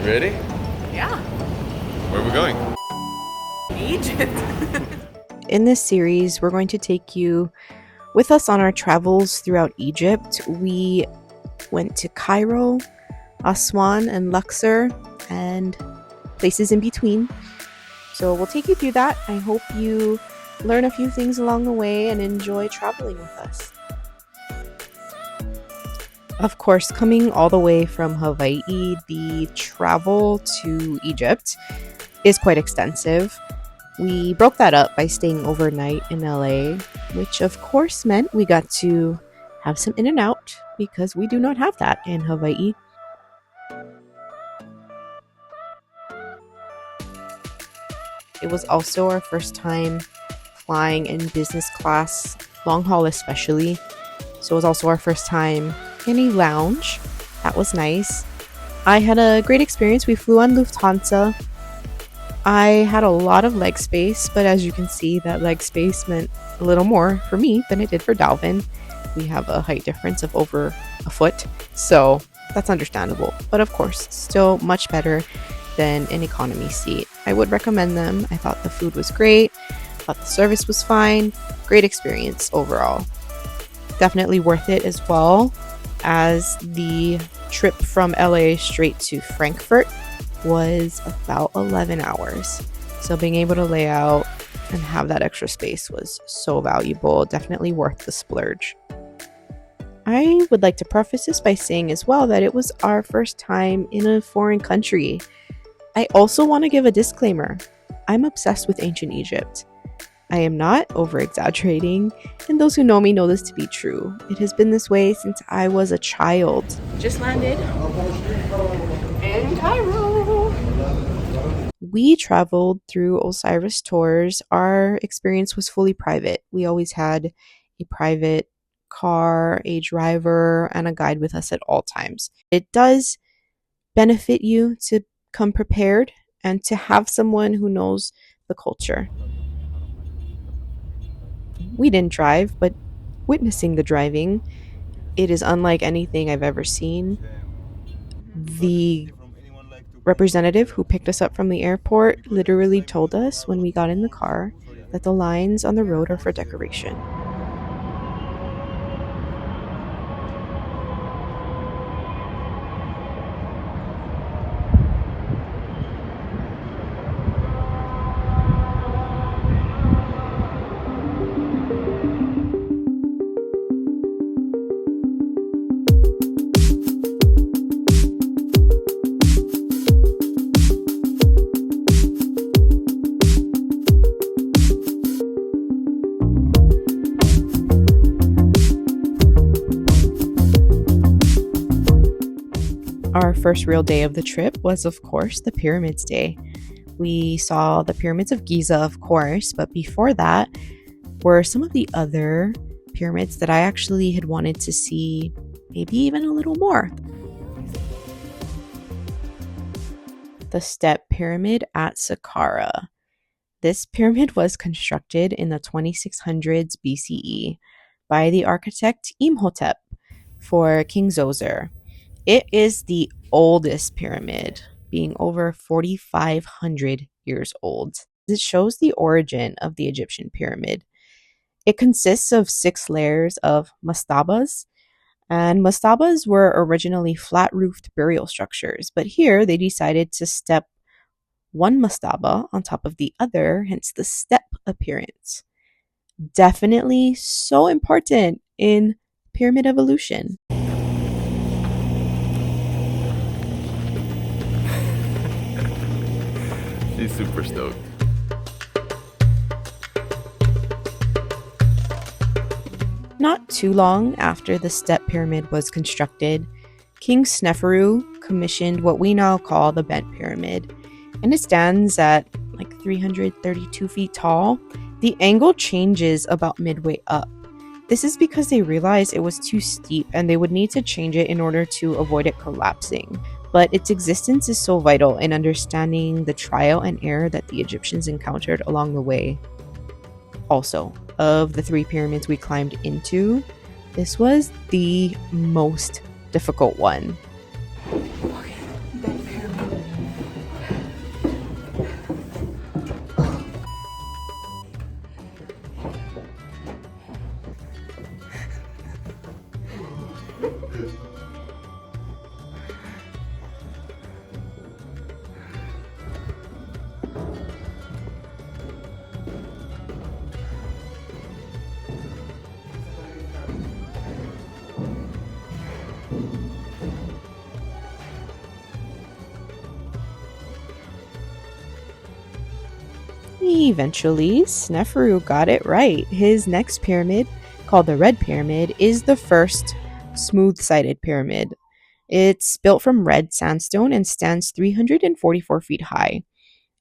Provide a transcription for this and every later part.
Ready? Yeah. Where are we going? Egypt. In this series, we're going to take you with us on our travels throughout Egypt. We went to Cairo, Aswan, and Luxor, and places in between. So we'll take you through that. I hope you learn a few things along the way and enjoy traveling with us. Of course, coming all the way from Hawaii, the travel to Egypt is quite extensive. We broke that up by staying overnight in LA, which of course meant we got to have some in and out because we do not have that in Hawaii. It was also our first time flying in business class, long haul especially. So it was also our first time in a lounge. That was nice. I had a great experience. We flew on Lufthansa. I had a lot of leg space, but as you can see, that leg space meant a little more for me than it did for Dalvin. We have a height difference of over a foot, so that's understandable. But of course, still much better than an economy seat. I would recommend them. I thought the food was great. Thought the service was fine. Great experience overall. Definitely worth it as well, as the trip from LA straight to Frankfurt was about 11 hours. So being able to lay out and have that extra space was so valuable. Definitely worth the splurge. I would like to preface this by saying as well that it was our first time in a foreign country. I also want to give a disclaimer. I'm obsessed with ancient Egypt. I am not over-exaggerating, and those who know me know this to be true. It has been this way since I was a child. Just landed in Cairo. We traveled through Osiris Tours. Our experience was fully private. We always had a private car, a driver, and a guide with us at all times. It does benefit you to come prepared and to have someone who knows the culture. We didn't drive, but witnessing the driving, it is unlike anything I've ever seen. The representative who picked us up from the airport literally told us when we got in the car that the lines on the road are for decoration. Our first real day of the trip was, of course, the Pyramids Day. We saw the pyramids of Giza, of course, but before that were some of the other pyramids that I actually had wanted to see, maybe even a little more. The Step Pyramid at Saqqara. This pyramid was constructed in the 2600s BCE by the architect Imhotep for King Zoser. It is the oldest pyramid, being over 4,500 years old. It shows the origin of the Egyptian pyramid. It consists of 6 layers of mastabas, and mastabas were originally flat-roofed burial structures, but here they decided to step one mastaba on top of the other, hence the step appearance. Definitely so important in pyramid evolution. She's super stoked. Not too long after the Step Pyramid was constructed, King Sneferu commissioned what we now call the Bent Pyramid, and it stands at like 332 feet tall. The angle changes about midway up. This is because they realized it was too steep and they would need to change it in order to avoid it collapsing. But its existence is so vital in understanding the trial and error that the Egyptians encountered along the way. Also, of the 3 pyramids we climbed into, this was the most difficult one. Okay, Bent Pyramid. Eventually, Sneferu got it right. His next pyramid, called the Red Pyramid, is the first smooth-sided pyramid. It's built from red sandstone and stands 344 feet high.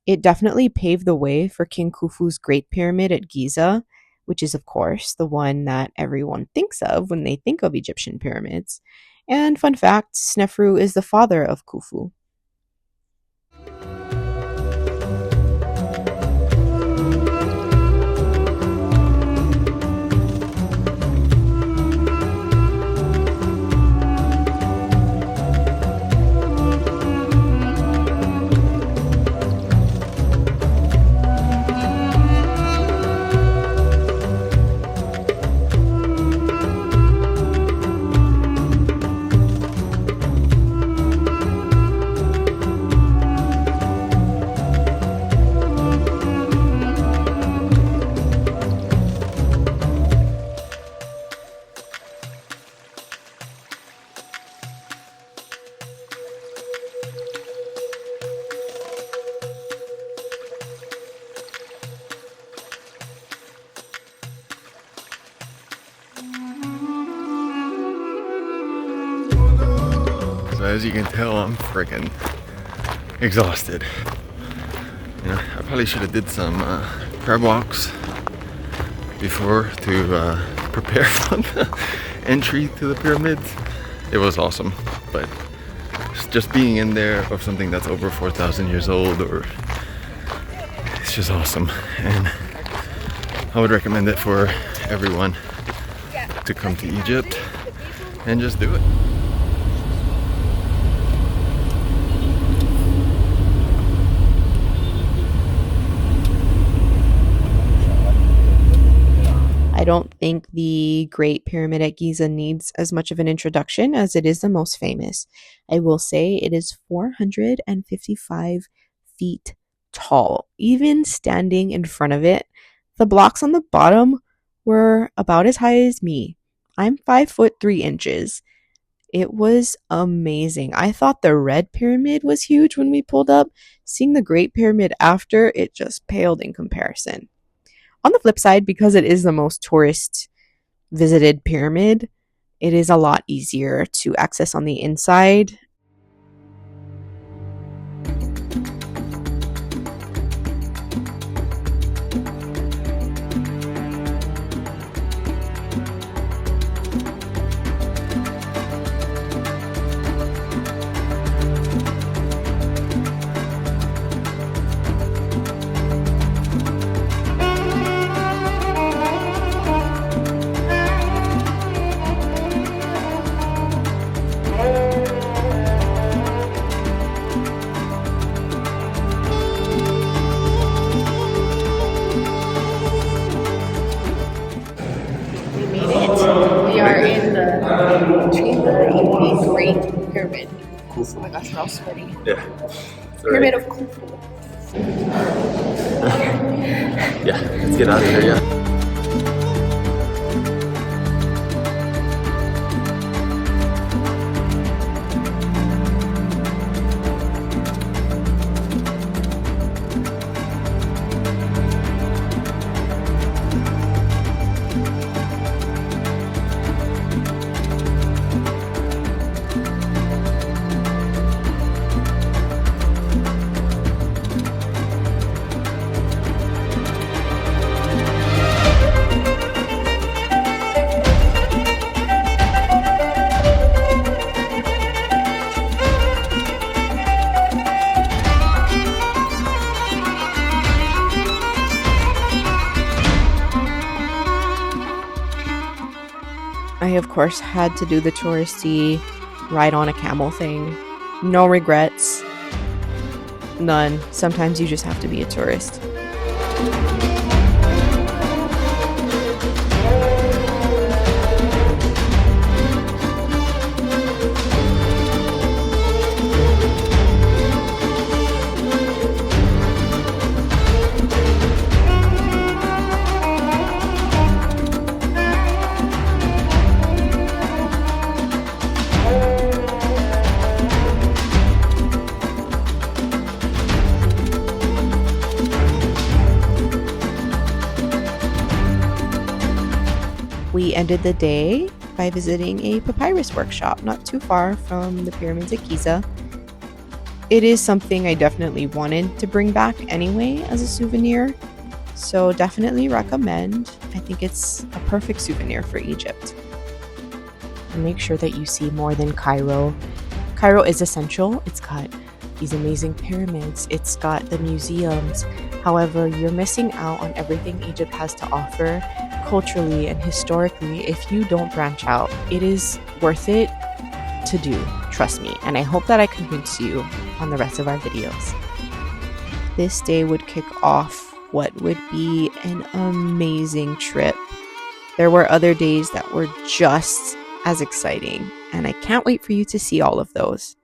It definitely paved the way for King Khufu's Great Pyramid at Giza, which is, of course, the one that everyone thinks of when they think of Egyptian pyramids. And fun fact, Sneferu is the father of Khufu. So as you can tell, I'm freaking exhausted. You know, I probably should have did some crab walks before to prepare for the entry to the pyramids. It was awesome, but just being in there of something that's over 4,000 years old, or it's just awesome, and I would recommend it for everyone to come to Egypt and just do it. I don't think the Great Pyramid at Giza needs as much of an introduction as it is the most famous. I will say it is 455 feet tall. Even standing in front of it, the blocks on the bottom were about as high as me. I'm 5'3". It was amazing. I thought the Red Pyramid was huge when we pulled up. Seeing the Great Pyramid after, it just paled in comparison. On the flip side, because it is the most tourist visited pyramid, it is a lot easier to access on the inside. We are in the chamber of the Great Pyramid. Oh my gosh, we're all sweaty. Yeah. Pyramid of Khufu. Yeah, let's get out of here, yeah. I, of course, had to do the touristy ride on a camel thing. No regrets. None. Sometimes you just have to be a tourist. ended the day by visiting a papyrus workshop not too far from the pyramids at Giza. It is something I definitely wanted to bring back anyway as a souvenir, so definitely recommend. I think it's a perfect souvenir for Egypt. And make sure that you see more than Cairo. Cairo is essential. It's got these amazing pyramids, it's got the museums. However, you're missing out on everything Egypt has to offer culturally and historically if you don't branch out. It is worth it to do, trust me, and I hope that I convince you on the rest of our videos. This day would kick off what would be an amazing trip. There were other days that were just as exciting, and I can't wait for you to see all of those.